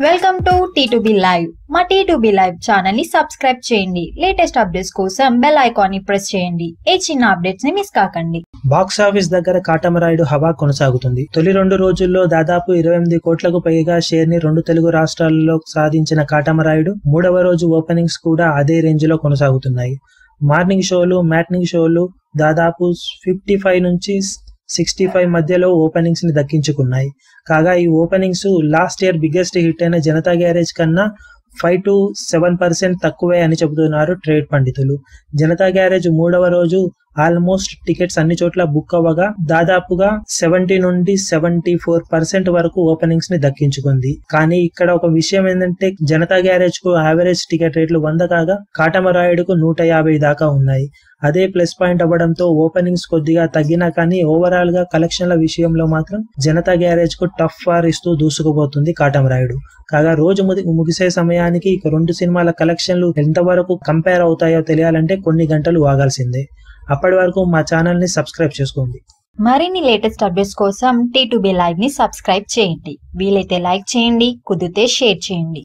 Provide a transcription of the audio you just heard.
Welcome to T2B live. మా T2B live channel ని subscribe చేయండి. లేటెస్ట్ అప్డేట్స్ కోసం బెల్ ఐకాన్ ని ప్రెస్ చేయండి. ఏ చిన్న అప్డేట్స్ ని మిస్ కాకండి. బాక్స్ ఆఫీస్ దగ్గర కాటమరాయుడు హవా కొనసాగుతుంది. తొలి 2 రోజుల్లో దాదాపు 28 కోట్లకు పైగా షేర్ ని 2 తెలుగు రాష్ట్రాల్లో సాధించిన కాటమరాయుడు 3వ రోజు ఓపెనింగ్స్ కూడా అదే రేంజ్ లో కొనసాగుతున్నాయి. మార్నింగ్ షోలు, మ్యాట్నింగ్ షోలు దాదాపు 55 నుంచి 65 మధ్యలో ఓపెనింగ్స్ ని దక్కించుకున్నాయి. కాగా ఈ openings last year biggest hit అయిన జనతా గ్యారేజ్ కన్నా 5 to 7% తక్కువే అని చెబుతున్నారు ట్రేడ్ పండితులు. జనతా గ్యారేజ్ 3వ రోజు ఆల్మోస్ట్ టికెట్స్ అన్ని చోట్ల బుక్ అవ్వగా దాదాపుగా 70 నుండి 74% వరకు ఓపెనింగ్స్ ని దక్కించుకుంది. కానీ ఇక్కడ ఒక విషయం ఏంటంటే జనతా గ్యారేజ్ కు యావరేజ్ టికెట్ రేట్లు 100 కాగా కాటమరాయుడుకు 150 దాకా ఉన్నాయి. అదే ప్లస్ పాయింట్ అవ్వడంతో ఓపెనింగ్స్ కొద్దిగా తగ్గినా కానీ ఓవరాల్ గా కలెక్షన్ల విషయంలో మాత్రం జనతా గ్యారేజ్ కు టఫ్ వార్ ఇస్తూ దూసుకుపోతుంది కాటమరాయుడు. కాగా రోజు ముగిసే సమయానికి ఇక 2 సినిమాల కలెక్షన్లు ఎంతవరకు కంపేర్ అవుతాయో తెలియాలంటే కొన్ని గంటలు ఆగాల్సిందే. అప్పటి వరకు మా ఛానల్ ని సబ్స్క్రైబ్ చేసుకోండి. మరిన్ని లేటెస్ట్ అప్డేట్స్ కోసం T2B లైవ్ ని సబ్స్క్రైబ్ చేయండి. వీలైతే లైక్ చేయండి, కుదిరితే షేర్ చేయండి.